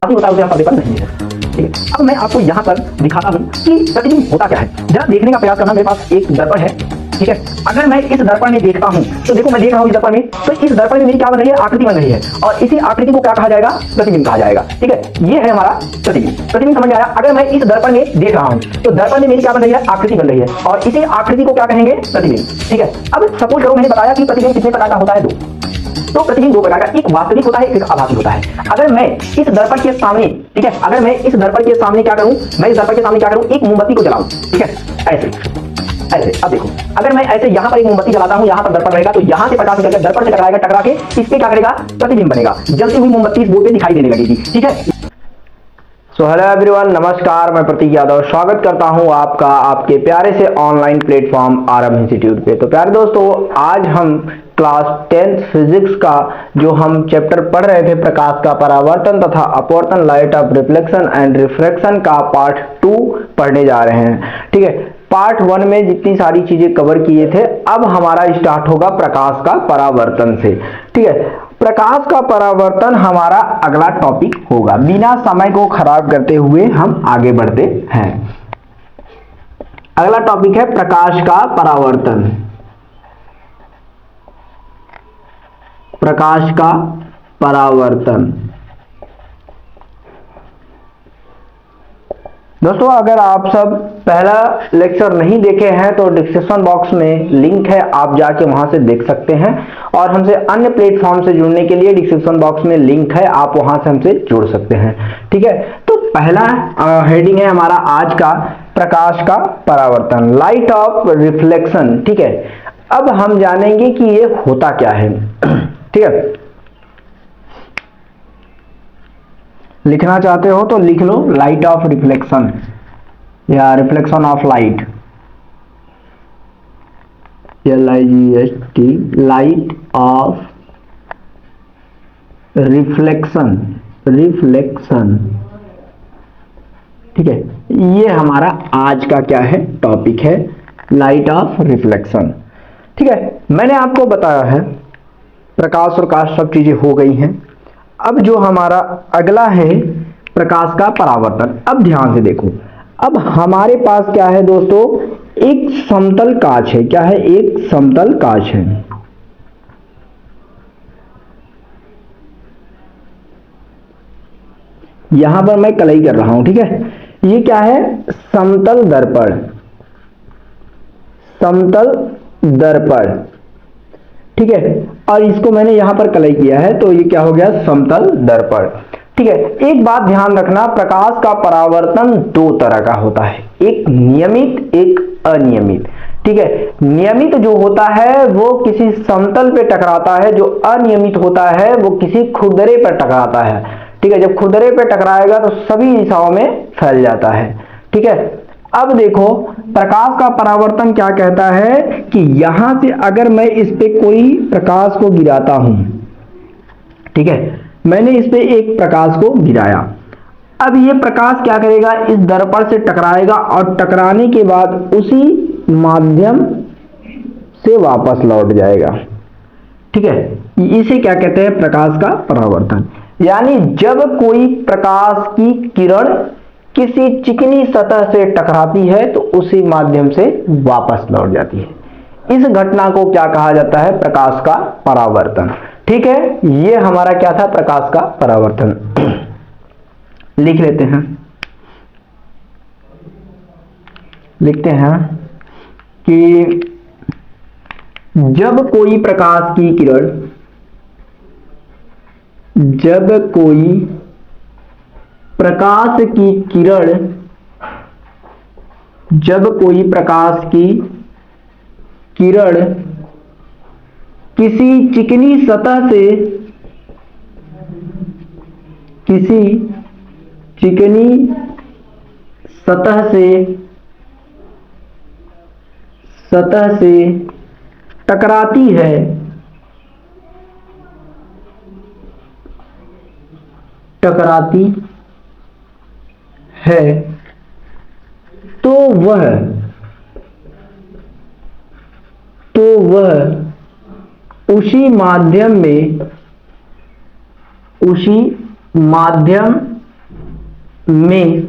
काफी होता है उसे हम पर्दे पर नहीं है। ठीक है, अब मैं आपको यहाँ पर दिखाता हूँ कि प्रतिबिंब होता क्या है। जरा देखने का प्रयास करना, मेरे पास एक दर्पण है। ठीक है, अगर मैं इस दर्पण में देखता हूँ तो देखो, मैं देख रहा हूँ इस दर्पण में, तो इस दर्पण में मेरी क्या बन रही है, आकृति बन रही है, और इसी आकृति को क्या कहा जाएगा, प्रतिबिंब कहा जाएगा। ठीक है, ये है हमारा प्रतिबिंब। प्रतिबिंब समझ में आया। अगर मैं इस दर्पण में देख रहा हूँ तो दर्पण में मेरी क्या बन रही है, आकृति बन रही है, और इसी आकृति को क्या कहेंगे, प्रतिबिंब। ठीक है, अब सपोज करो मैंने बताया कि प्रतिबिंब कितने प्रकार का होता है, दो। तो प्रतिबिंब दो प्रकार का, एक वास्तविक होता है, एक आभासी होता है। अगर मैं इस दर्पण के सामने, ठीक है, अगर मैं इस दर्पण के सामने क्या करूं, मैं इस दर्पण के सामने क्या करूं, एक मोमबत्ती को जलाऊं। ठीक है, ऐसे ऐसे। अब देखो, अगर मैं ऐसे यहां पर एक मोमबत्ती जलाता हूं, यहां पर दर्पण रहेगा, तो यहां से प्रकाश निकलकर दर्पण से टकराएगा, टकरा के इसके क्या करेगा, प्रतिबिंब बनेगा। जलती हुई मोमबत्ती इस बोर्ड पे दिखाई देने लगेगी। ठीक है, सो हेलो एवरीवन, नमस्कार। मैं प्रतीक यादव स्वागत करता हूं आपका आपके प्यारे से ऑनलाइन प्लेटफॉर्म आरएम इंस्टीट्यूट पे। तो प्यारे दोस्तों, आज हम क्लास 10th फिजिक्स का जो हम चैप्टर पढ़ रहे थे, प्रकाश का परावर्तन तथा अपवर्तन, light of reflection and refraction का पार्ट 2 पढ़ने जा रहे हैं। ठीक है, पार्ट 1 में जितनी सारी चीजें कवर किए थे, अब हमारा स्टार्ट होगा प्रकाश का परावर्तन से। ठीक है, प्रकाश का परावर्तन हमारा अगला टॉपिक होगा। बिना समय को खराब करते हुए हम आगे बढ़ते हैं। अगला टॉपिक है प्रकाश का परावर्तन। प्रकाश का परावर्तन। दोस्तों, अगर आप सब पहला लेक्चर नहीं देखे हैं तो डिस्क्रिप्शन बॉक्स में लिंक है, आप जाके वहां से देख सकते हैं। और हमसे अन्य प्लेटफॉर्म से जुड़ने के लिए डिस्क्रिप्शन बॉक्स में लिंक है, आप वहां से हमसे जुड़ सकते हैं। ठीक है, तो पहला हेडिंग है हमारा आज का, प्रकाश का परावर्तन, लाइट ऑफ रिफ्लेक्शन। ठीक है, अब हम जानेंगे कि ये होता क्या है। ठीक है, लिखना चाहते हो तो लिख लो, लाइट ऑफ रिफ्लेक्शन या reflection of light, LIGHT, light of reflection, reflection. ठीक है, ये हमारा आज का क्या है, टॉपिक है, लाइट ऑफ रिफ्लेक्शन। ठीक है, मैंने आपको बताया है प्रकाश और काश सब चीजें हो गई हैं। अब जो हमारा अगला है प्रकाश का परावर्तन। अब ध्यान से देखो, अब हमारे पास क्या है दोस्तों, एक समतल कांच है। क्या है, एक समतल कांच है। यहां पर मैं कलई कर रहा हूं। ठीक है, ये क्या है, समतल दर्पण, समतल दर्पण। ठीक है, और इसको मैंने यहां पर कलई किया है, तो ये क्या हो गया, समतल दर्पण। ठीक है, एक बात ध्यान रखना, प्रकाश का परावर्तन दो तरह का होता है, एक नियमित, एक अनियमित। ठीक है, नियमित जो होता है वो किसी समतल पे टकराता है, जो अनियमित होता है वो किसी खुरदरे पर टकराता है। ठीक है, जब खुरदरे पे टकराएगा तो सभी दिशाओं में फैल जाता है। ठीक है, अब देखो, प्रकाश का परावर्तन क्या कहता है कि यहां से अगर मैं इस पे कोई प्रकाश को गिराता हूं, ठीक है, मैंने इस पे एक प्रकाश को गिराया, अब ये प्रकाश क्या करेगा, इस दर्पण से टकराएगा और टकराने के बाद उसी माध्यम से वापस लौट जाएगा। ठीक है, इसे क्या कहते हैं, प्रकाश का परावर्तन। यानी जब कोई प्रकाश की किरण किसी चिकनी सतह से टकराती है तो उसी माध्यम से वापस लौट जाती है। इस घटना को क्या कहा जाता है, प्रकाश का परावर्तन। ठीक है, ये हमारा क्या था, प्रकाश का परावर्तन। लिख लेते हैं, लिखते हैं कि जब कोई प्रकाश की किरण, जब कोई प्रकाश की किरण, जब कोई प्रकाश की किरण किसी चिकनी सतह से, किसी चिकनी सतह से टकराती है, टकराती है, तो वह उसी माध्यम में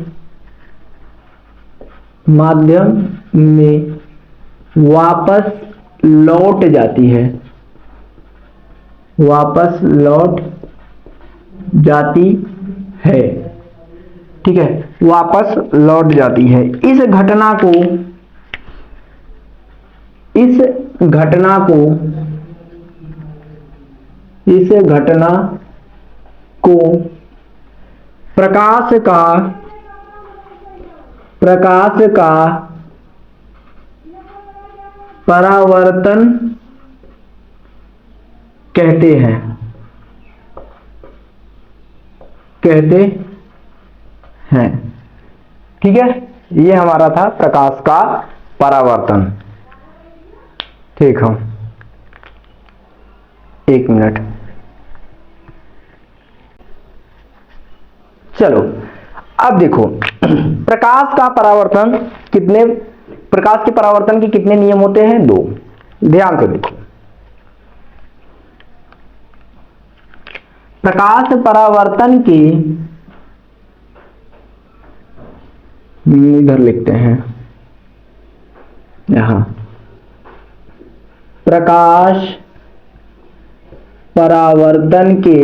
वापस लौट जाती है, वापस लौट जाती है, ठीक है, वापस लौट जाती है। इस घटना को प्रकाश का परावर्तन कहते हैं, ठीक है। ये हमारा था प्रकाश का परावर्तन। ठीक है, 1 मिनट। चलो अब देखो, प्रकाश के परावर्तन के कितने नियम होते हैं? 2। ध्यान से देखो, प्रकाश परावर्तन के, इधर लिखते हैं यहां, प्रकाश परावर्तन के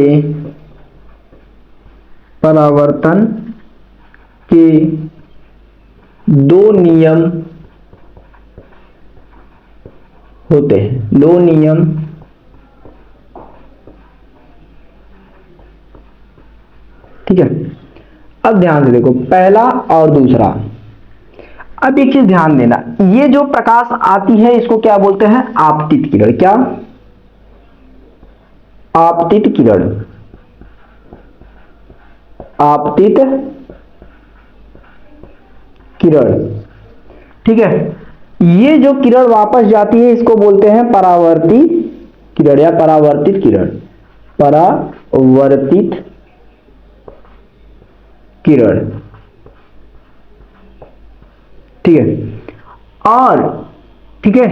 2 नियम होते हैं, 2 नियम ठीक है। अब ध्यान से देखो, पहला और दूसरा। अब एक चीज ध्यान देना, ये जो प्रकाश आती है इसको क्या बोलते हैं? आपतित किरण। क्या? आपतित किरण। आपतित किरण, ठीक है। ये जो किरण वापस जाती है इसको बोलते हैं परावर्ती किरण या परावर्तित किरण, परावर्तित किरण, ठीक है। और ठीक है,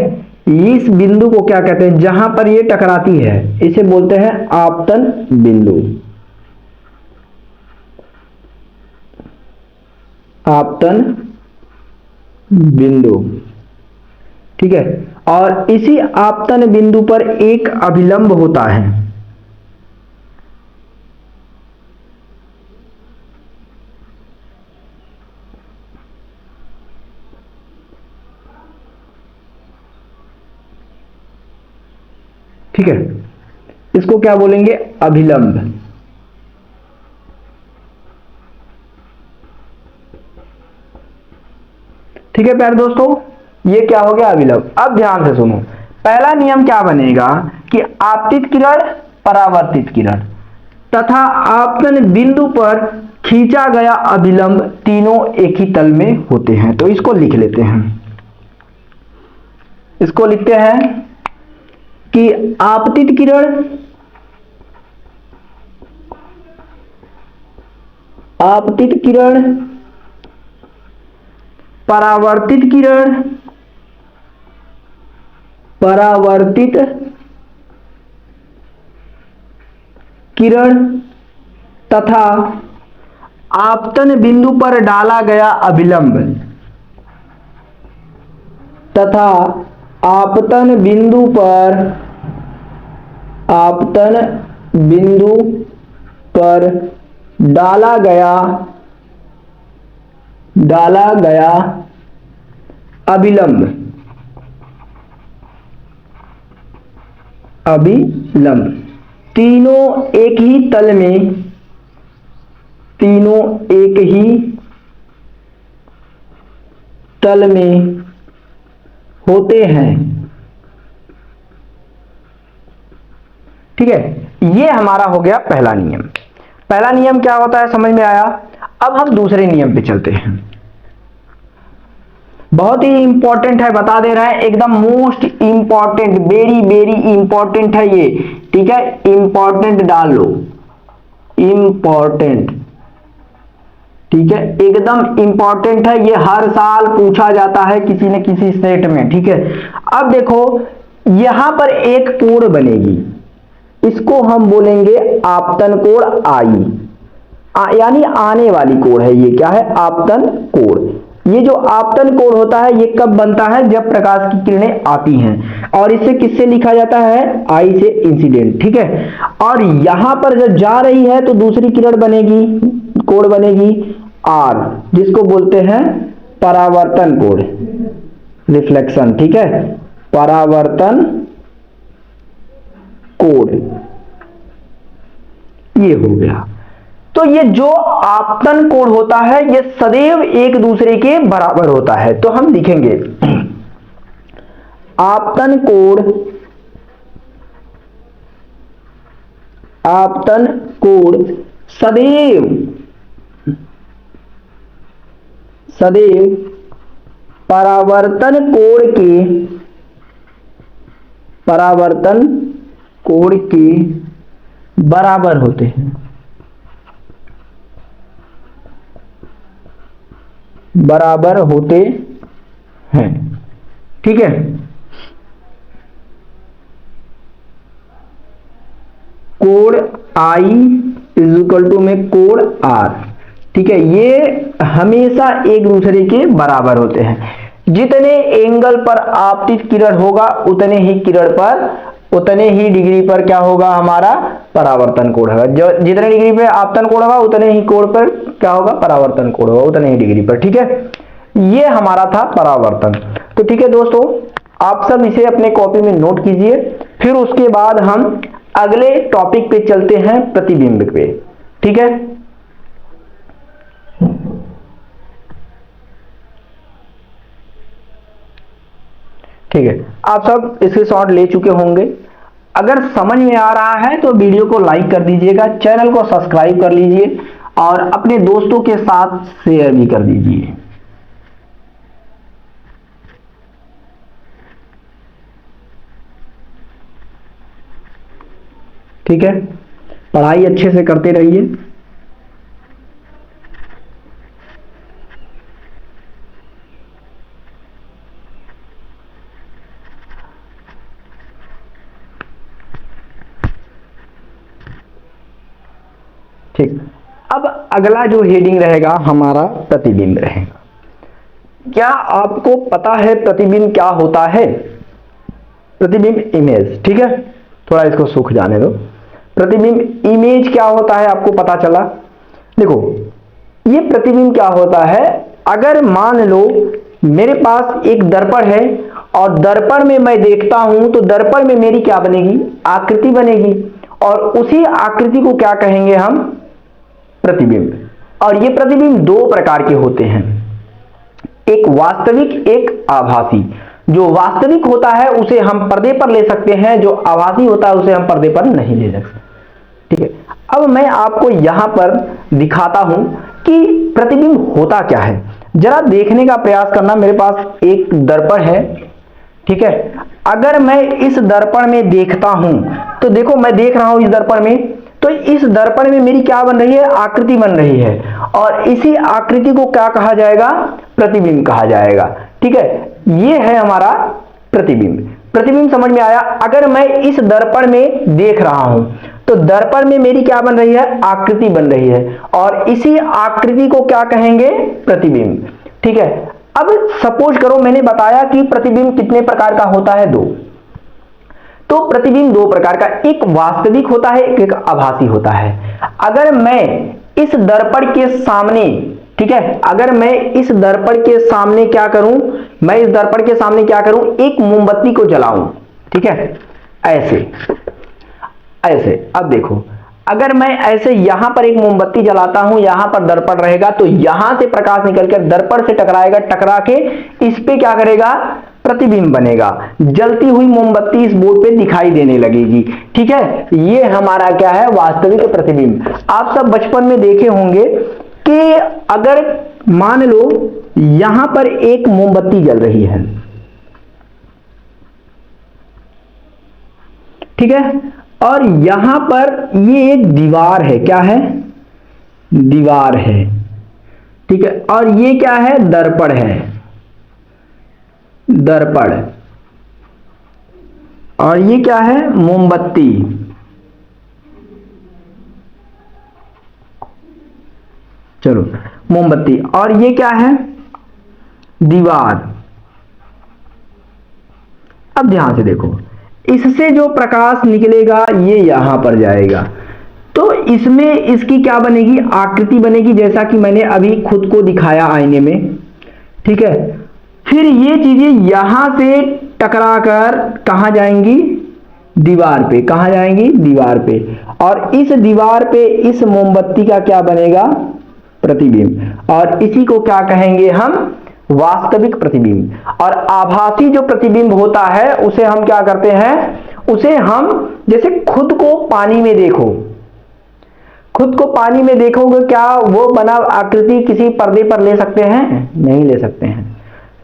इस बिंदु को क्या कहते हैं? जहां पर ये टकराती है इसे बोलते हैं आपतन बिंदु, आपतन बिंदु, ठीक है। और इसी आपतन बिंदु पर एक अभिलंब होता है, ठीक है। इसको क्या बोलेंगे? अभिलंब, ठीक है प्यारे दोस्तों, ये क्या हो गया? अभिलंब। अब ध्यान से सुनो, पहला नियम क्या बनेगा कि आपतित किरण, परावर्तित किरण तथा आपतन बिंदु पर खींचा गया अभिलंब तीनों एक ही तल में होते हैं। तो इसको लिख लेते हैं, इसको लिखते हैं कि आपतित किरण, आपतित किरण, परावर्तित किरण, परावर्तित किरण तथा आपतन बिंदु पर डाला गया अभिलंब तथा आपतन बिंदु पर, आपतन बिंदु पर डाला गया अभिलंब, अभिलंब तीनों एक ही तल में, तीनों एक ही तल में होते हैं, ठीक है। ये हमारा हो गया पहला नियम। पहला नियम क्या होता है समझ में आया। अब हम दूसरे नियम पे चलते हैं, बहुत ही इंपॉर्टेंट है, बता दे रहा है, एकदम most important, very very important है ये, ठीक है। इंपॉर्टेंट डाल लो, इंपॉर्टेंट, ठीक है, एकदम इंपॉर्टेंट है ये, हर साल पूछा जाता है किसी न किसी सेट में, ठीक है। अब देखो यहां पर एक कोण बनेगी, इसको हम बोलेंगे आपतन कोण आई, यानी आने वाली कोण है, ये क्या है, आपतन कोण। ये जो आपतन कोण होता है ये कब बनता है, जब प्रकाश की किरणें आती हैं, और इसे किससे लिखा जाता है, आई से इंसिडेंट, ठीक है। और यहां पर जब जा रही है तो दूसरी किरण बनेगी, कोण बनेगी आर, जिसको बोलते हैं परावर्तन कोण, रिफ्लेक्शन, ठीक है, परावर्तन कोण, ये हो गया। तो ये जो आपतन कोण होता है ये सदैव एक दूसरे के बराबर होता है। तो हम लिखेंगे आपतन कोण, आपतन कोण सदैव परावर्तन कोण के बराबर होते हैं, बराबर होते हैं, ठीक है। कोण आई इज इक्वल टू में कोण आर, ठीक है, ये हमेशा एक दूसरे के बराबर होते हैं। जितने एंगल पर आपतित किरण होगा उतने ही डिग्री पर क्या होगा, हमारा परावर्तन कोण होगा। जो जितने डिग्री पे आपतन कोण होगा उतने ही कोण पर क्या होगा, परावर्तन कोण होगा, उतने ही डिग्री पर, ठीक है। ये हमारा था परावर्तन। तो ठीक है दोस्तों, आप सब इसे अपने कॉपी में नोट कीजिए। फिर उसके बाद हम अगले टॉपिक पे चलते हैं, प्रतिबिंब पे, ठीक है। ठीक है, आप सब इसके शॉर्ट ले चुके होंगे। अगर समझ में आ रहा है तो वीडियो को लाइक कर दीजिएगा, चैनल को सब्सक्राइब कर लीजिए और अपने दोस्तों के साथ शेयर भी कर दीजिए। ठीक है, पढ़ाई अच्छे से करते रहिए। ठीक, अब अगला जो हेडिंग रहेगा हमारा प्रतिबिंब रहेगा। क्या आपको पता है प्रतिबिंब क्या होता है? प्रतिबिंब इमेज, ठीक है, थोड़ा इसको सूख जाने दो। प्रतिबिंब इमेज क्या होता है आपको पता चला। देखो, ये प्रतिबिंब क्या होता है, अगर मान लो मेरे पास एक दर्पण है और दर्पण में मैं देखता हूं तो दर्पण में मेरी क्या बनेगी, आकृति बनेगी, और उसी आकृति को क्या कहेंगे हम, प्रतिबिंब। और ये प्रतिबिंब दो प्रकार के होते हैं, एक वास्तविक, एक आभासी। जो वास्तविक होता है उसे हम पर्दे पर ले सकते हैं, जो आभासी होता है उसे हम पर्दे पर नहीं ले सकते, ठीक है। अब मैं आपको यहां पर दिखाता हूं कि प्रतिबिंब होता क्या है। जरा देखने का प्रयास करना। मेरे पास एक दर्पण है, ठीक है। अगर मैं इस दर्पण में देखता हूं तो देखो, मैं देख रहा हूं इस दर्पण में, तो इस दर्पण में मेरी क्या बन रही है, आकृति बन रही है, और इसी आकृति को क्या कहा जाएगा, प्रतिबिंब कहा जाएगा, ठीक है। ये है हमारा प्रतिबिंब। प्रतिबिंब समझ में आया। अगर मैं इस दर्पण में देख रहा हूं तो दर्पण में मेरी क्या बन रही है, आकृति बन रही है, और इसी आकृति को क्या कहेंगे, प्रतिबिंब, ठीक है। अब सपोज करो, मैंने बताया कि प्रतिबिंब कितने प्रकार का होता है, दो। तो प्रतिबिंब दो प्रकार का, एक वास्तविक होता है, एक आभासी होता है। अगर मैं इस दर्पण के सामने, ठीक है, अगर मैं इस दर्पण के सामने क्या करूं, मैं इस दर्पण के सामने क्या करूं, एक मोमबत्ती को जलाऊं, ठीक है, ऐसे ऐसे। अब देखो, अगर मैं ऐसे यहां पर एक मोमबत्ती जलाता हूं, यहां पर दर्पण रहेगा, तो यहां से प्रकाश निकलकर दर्पण से टकराएगा, टकरा के इस पे क्या करेगा, प्रतिबिंब बनेगा। जलती हुई मोमबत्ती इस बोर्ड पे दिखाई देने लगेगी, ठीक है। ये हमारा क्या है, वास्तविक प्रतिबिंब। आप सब बचपन में देखे होंगे कि अगर मान लो यहां पर एक मोमबत्ती जल रही है, ठीक है, और यहां पर ये एक दीवार है, क्या है, दीवार है, ठीक है, और ये क्या है, दर्पण है, दर्पण, और ये क्या है, मोमबत्ती, चलो मोमबत्ती, और ये क्या है, दीवार। अब ध्यान से देखो, इससे जो प्रकाश निकलेगा ये यहां पर जाएगा, तो इसमें इसकी क्या बनेगी, आकृति बनेगी, जैसा कि मैंने अभी खुद को दिखाया आईने में। ठीक है, फिर ये चीजें यहां से टकराकर कहां जाएंगी, दीवार पे। कहां जाएंगी, दीवार पे, और इस दीवार पे इस मोमबत्ती का क्या बनेगा, प्रतिबिंब, और इसी को क्या कहेंगे हम, वास्तविक प्रतिबिंब। और आभासी जो प्रतिबिंब होता है उसे हम क्या करते हैं, उसे हम, जैसे खुद को पानी में देखो, खुद को पानी में देखोगे, क्या वो बना आकृति किसी पर्दे पर ले सकते हैं, नहीं ले सकते हैं।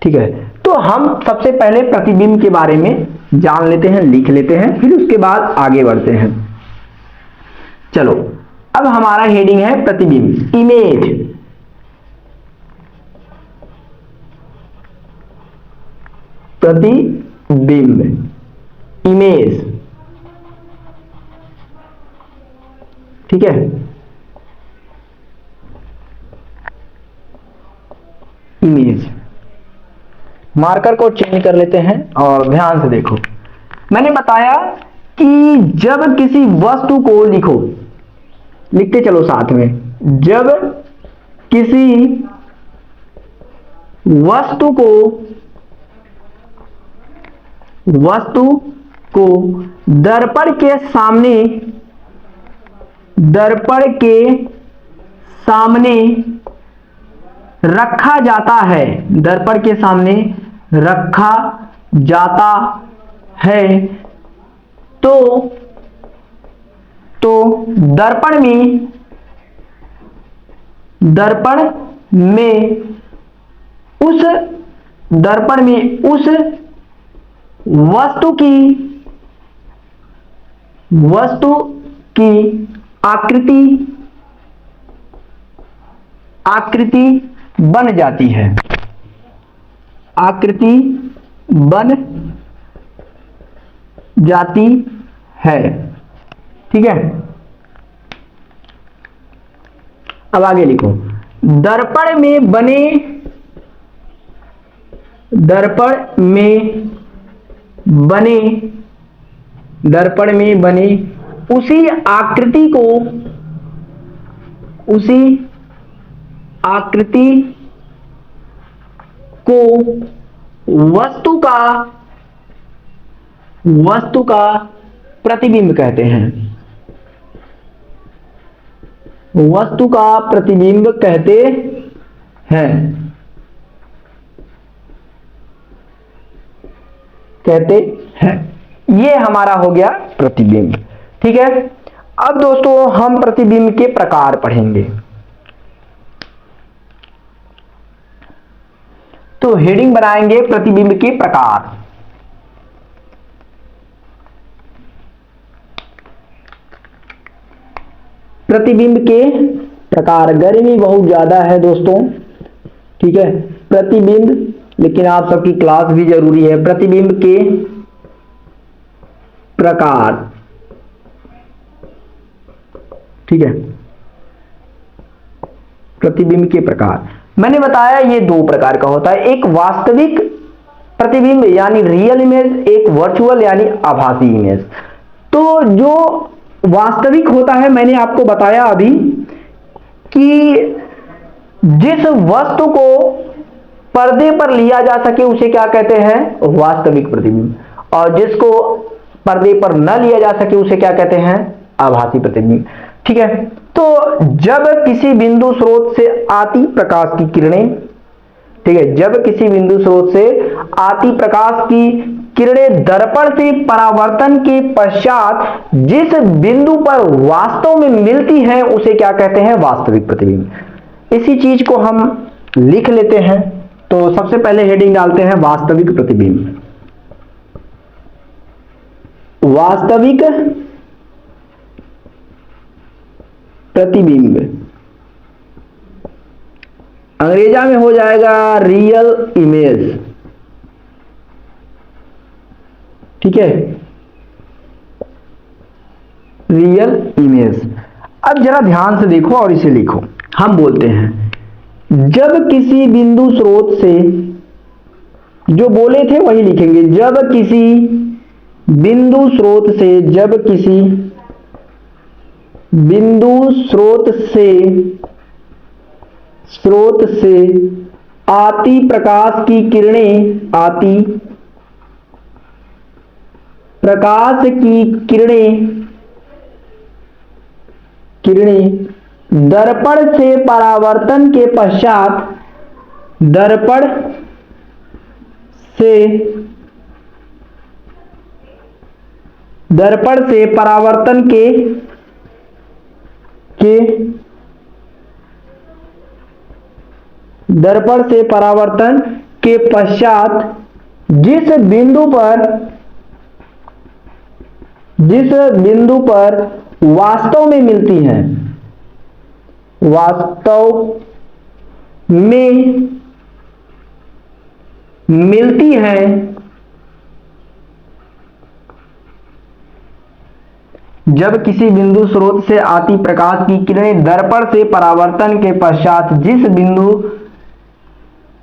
ठीक है, तो हम सबसे पहले प्रतिबिंब के बारे में जान लेते हैं, लिख लेते हैं, फिर उसके बाद आगे बढ़ते हैं। चलो, अब हमारा हेडिंग है प्रतिबिंब, इमेज। प्रतिबिंब, इमेज। ठीक है, इमेज। मार्कर को चेंज कर लेते हैं और ध्यान से देखो, मैंने बताया कि जब किसी वस्तु को लिखो, लिखते चलो साथ में, जब किसी वस्तु को दर्पण के सामने रखा जाता है, दर्पण के सामने रखा जाता है, तो दर्पण में उस वस्तु की आकृति बन जाती है, आकृति बन जाती है। ठीक है, अब आगे लिखो, दर्पण में बने उसी आकृति को वस्तु का प्रतिबिंब कहते हैं, वस्तु का प्रतिबिंब कहते हैं। ये हमारा हो गया प्रतिबिंब। ठीक है, अब दोस्तों हम प्रतिबिंब के प्रकार पढ़ेंगे। तो हेडिंग बनाएंगे प्रतिबिंब के प्रकार। प्रतिबिंब के प्रकार, गर्मी बहुत ज्यादा है दोस्तों। ठीक है, प्रतिबिंब, लेकिन आप सबकी क्लास भी जरूरी है। प्रतिबिंब के प्रकार, ठीक है, प्रतिबिंब के प्रकार मैंने बताया ये दो प्रकार का होता है, एक वास्तविक प्रतिबिंब यानी रियल इमेज, एक वर्चुअल यानी आभासी इमेज। तो जो वास्तविक होता है, मैंने आपको बताया अभी कि जिस वस्तु को पर्दे पर लिया जा सके उसे क्या कहते हैं, वास्तविक प्रतिबिंब, और जिसको पर्दे पर न लिया जा सके उसे क्या कहते हैं, आभासी प्रतिबिंब। ठीक है, तो जब किसी बिंदु स्रोत से आती प्रकाश की किरणें, ठीक है, जब किसी बिंदु स्रोत से आती प्रकाश की किरणें दर्पण से परावर्तन के पश्चात जिस बिंदु पर वास्तव में मिलती हैं उसे क्या कहते हैं, वास्तविक प्रतिबिंब। इसी चीज को हम लिख लेते हैं। तो सबसे पहले हेडिंग डालते हैं वास्तविक प्रतिबिंब। वास्तविक प्रतिबिंब अंग्रेजा में हो जाएगा रियल इमेज। ठीक है, रियल इमेज। अब जरा ध्यान से देखो और इसे लिखो, हम बोलते हैं जब किसी बिंदु स्रोत से, जो बोले थे वही लिखेंगे, जब किसी बिंदु स्रोत से, जब किसी बिंदु स्रोत से आती प्रकाश की किरणें, आती प्रकाश की किरणें दर्पण से परावर्तन के पश्चात, दर्पण से परावर्तन दर्पण से परावर्तन के पश्चात जिस बिंदु पर वास्तव में मिलती हैं, वास्तव में मिलती हैं, जब किसी बिंदु स्रोत से आती प्रकाश की किरणें दर्पण से परावर्तन के पश्चात जिस बिंदु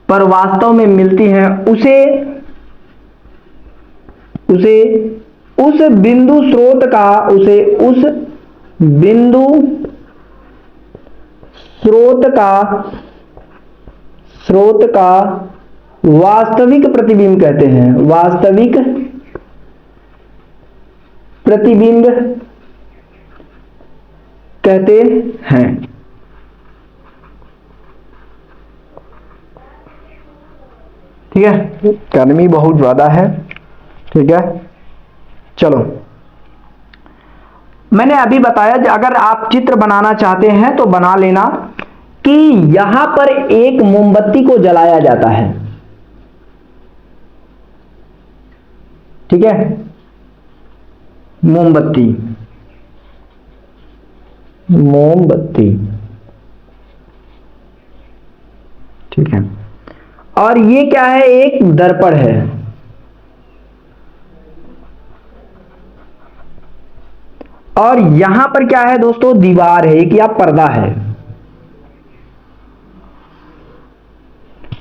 पर वास्तव में मिलती हैं, उसे उस बिंदु स्रोत का वास्तविक प्रतिबिंब कहते हैं, वास्तविक प्रतिबिंब कहते हैं। ठीक है, गर्मी बहुत ज्यादा है। ठीक है, चलो, मैंने अभी बताया अगर आप चित्र बनाना चाहते हैं तो बना लेना कि यहां पर एक मोमबत्ती को जलाया जाता है। ठीक है, मोमबत्ती, ठीक है, और ये क्या है, एक दर्पण है। और यहां पर क्या है दोस्तों, दीवार है, एक या पर्दा है।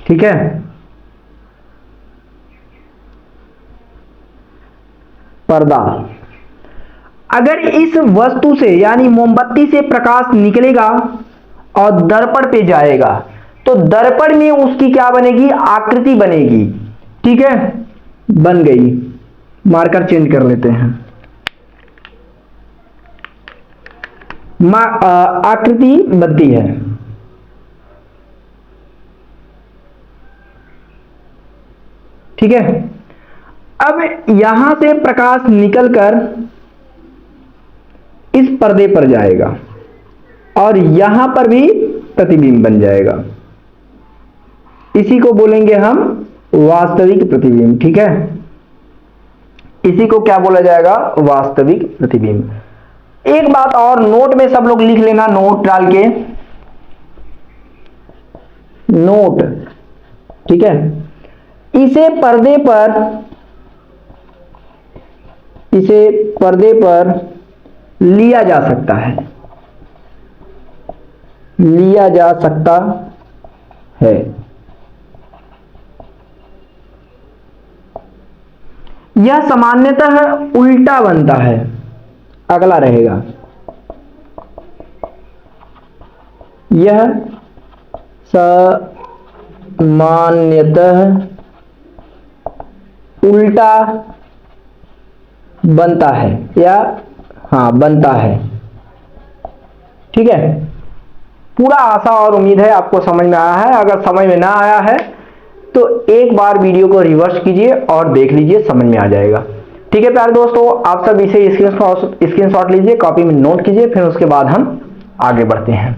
ठीक है, पर्दा। अगर इस वस्तु से यानी मोमबत्ती से प्रकाश निकलेगा और दर्पण पे जाएगा तो दर्पण में उसकी क्या बनेगी, आकृति बनेगी। ठीक है, बन गई, मार्कर चेंज कर लेते हैं। आकृति बनती है। ठीक है, अब यहां से प्रकाश निकलकर इस पर्दे पर जाएगा और यहां पर भी प्रतिबिंब बन जाएगा। इसी को बोलेंगे हम वास्तविक प्रतिबिंब। ठीक है, इसी को क्या बोला जाएगा, वास्तविक प्रतिबिंब। एक बात और नोट में सब लोग लिख लेना, नोट डाल के, नोट। ठीक है, इसे पर्दे पर लिया जा सकता है, लिया जा सकता है। यह सामान्यतः उल्टा बनता है, अगला रहेगा। यह सामान्यतः उल्टा बनता है या बनता है। ठीक है, पूरा आशा और उम्मीद है आपको समझ में आया है। अगर समझ में ना आया है तो एक बार वीडियो को रिवर्स कीजिए और देख लीजिए, समझ में आ जाएगा। ठीक है प्यारे दोस्तों, आप सब इसे स्क्रीनशॉट लीजिए, कॉपी में नोट कीजिए, फिर उसके बाद हम आगे बढ़ते हैं।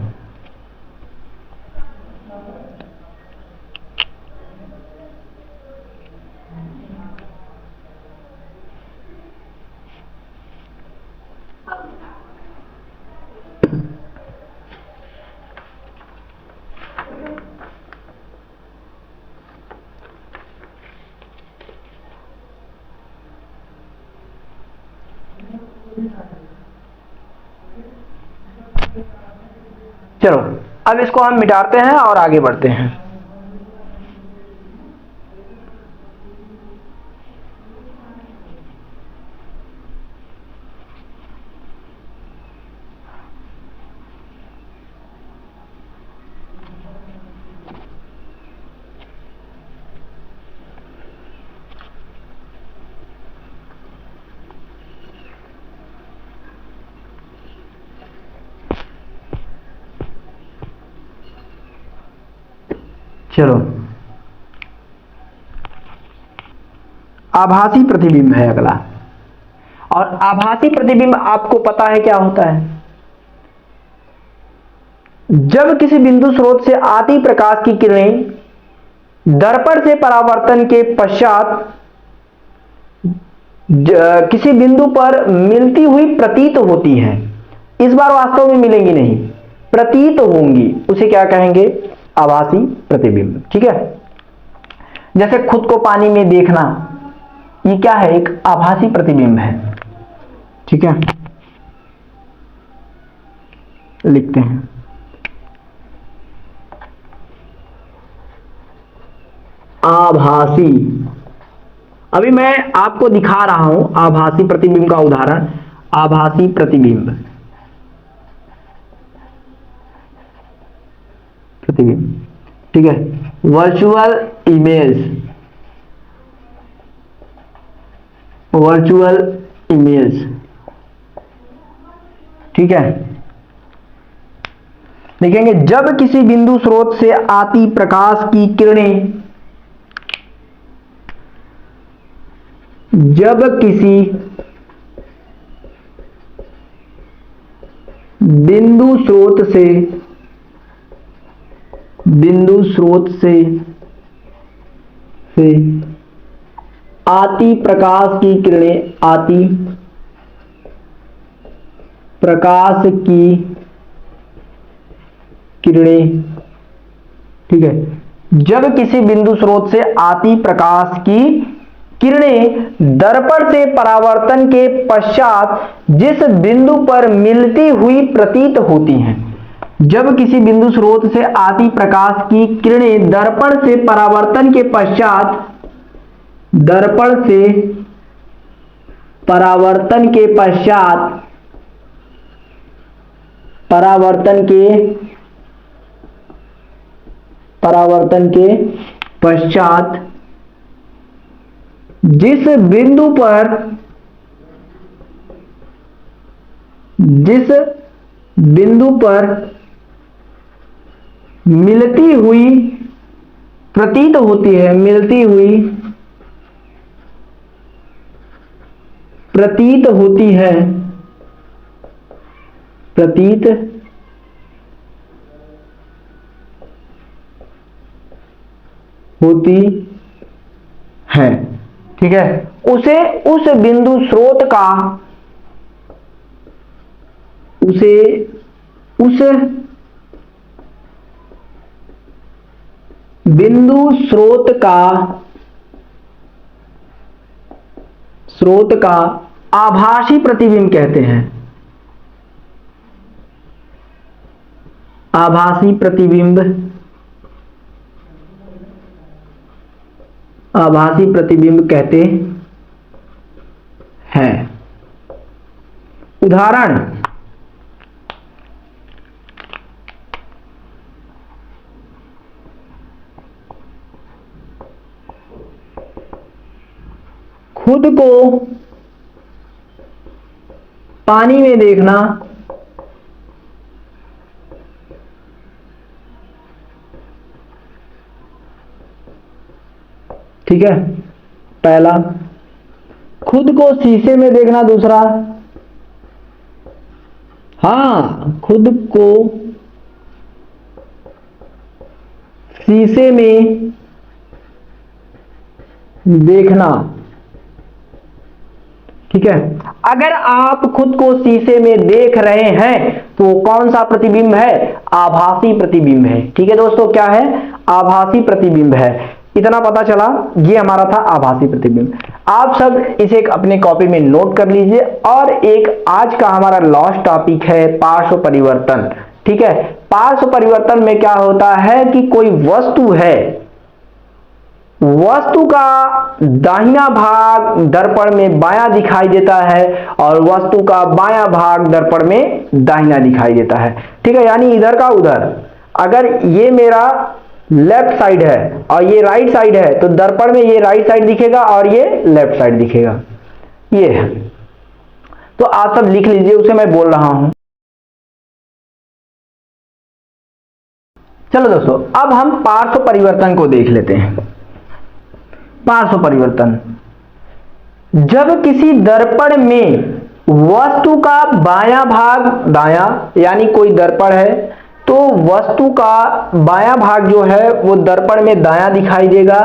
चलो अब इसको हम मिटाते हैं और आगे बढ़ते हैं। चलो, आभासी प्रतिबिंब है अगला। और आभासी प्रतिबिंब आपको पता है क्या होता है? जब किसी बिंदु स्रोत से आती प्रकाश की किरणें दर्पण से परावर्तन के पश्चात किसी बिंदु पर मिलती हुई प्रतीत होती हैं, इस बार वास्तव में मिलेंगी नहीं, प्रतीत होंगी, उसे क्या कहेंगे? आभासी प्रतिबिंब। ठीक है, जैसे खुद को पानी में देखना, ये क्या है? एक आभासी प्रतिबिंब है। ठीक है, लिखते हैं आभासी। अभी मैं आपको दिखा रहा हूं आभासी प्रतिबिंब का उदाहरण। आभासी प्रतिबिंब, प्रतिबिंब, ठीक है, वर्चुअल इमेज, वर्चुअल इमेज। ठीक है, देखेंगे जब किसी बिंदु स्रोत से आती प्रकाश की किरणें, जब किसी बिंदु स्रोत से आती प्रकाश की किरणें, आती प्रकाश की किरणें, ठीक है, जब किसी बिंदु स्रोत से आती प्रकाश की किरणें दर्पण से परावर्तन के पश्चात जिस बिंदु पर मिलती हुई प्रतीत होती हैं, जब किसी बिंदु स्रोत से आती प्रकाश की किरणें दर्पण से परावर्तन के पश्चात, दर्पण से परावर्तन के पश्चात, परावर्तन के पश्चात जिस बिंदु पर मिलती हुई प्रतीत होती है, मिलती हुई प्रतीत होती है, प्रतीत होती है, ठीक है, उसे उस बिंदु स्रोत का, उसे उस बिंदु स्रोत का आभासी प्रतिबिंब कहते हैं। आभासी प्रतिबिंब, आभासी प्रतिबिंब कहते हैं। उदाहरण, खुद को पानी में देखना, ठीक है, पहला। खुद को शीशे में देखना, दूसरा। हाँ, खुद को शीशे में देखना, ठीक है। अगर आप खुद को शीशे में देख रहे हैं तो कौन सा प्रतिबिंब है? आभासी प्रतिबिंब है। ठीक है दोस्तों, क्या है? आभासी प्रतिबिंब है। इतना पता चला, ये हमारा था आभासी प्रतिबिंब। आप सब इसे अपने कॉपी में नोट कर लीजिए। और एक आज का हमारा लास्ट टॉपिक है पार्श्व परिवर्तन। ठीक है, पार्श्व परिवर्तन में क्या होता है कि कोई वस्तु है, वस्तु का दाहिना भाग दर्पण में बायां दिखाई देता है और वस्तु का बायां भाग दर्पण में दाहिना दिखाई देता है। ठीक है, यानी इधर का उधर, अगर ये मेरा लेफ्ट साइड है और ये राइट साइड है तो दर्पण में ये राइट साइड दिखेगा और ये लेफ्ट साइड दिखेगा। ये है, तो आप सब लिख लीजिए, उसे मैं बोल रहा हूं। चलो दोस्तों, अब हम पार्श्व परिवर्तन को देख लेते हैं। पार्श्व परिवर्तन, जब किसी दर्पण में वस्तु का बायां भाग दायां, यानी कोई दर्पण है तो वस्तु का बायां भाग जो है वो दर्पण में दायां दिखाई देगा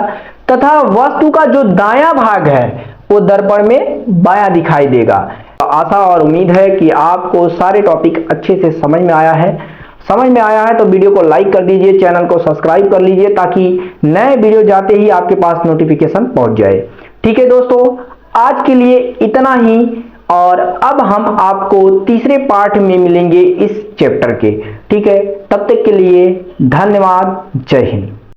तथा वस्तु का जो दायां भाग है वो दर्पण में बायां दिखाई देगा। आशा और उम्मीद है कि आपको सारे टॉपिक अच्छे से समझ में आया है। समझ में आया है तो वीडियो को लाइक कर दीजिए, चैनल को सब्सक्राइब कर लीजिए ताकि नए वीडियो जाते ही आपके पास नोटिफिकेशन पहुंच जाए। ठीक है दोस्तों, आज के लिए इतना ही, और अब हम आपको तीसरे पार्ट में मिलेंगे इस चैप्टर के। ठीक है, तब तक के लिए धन्यवाद। जय हिंद।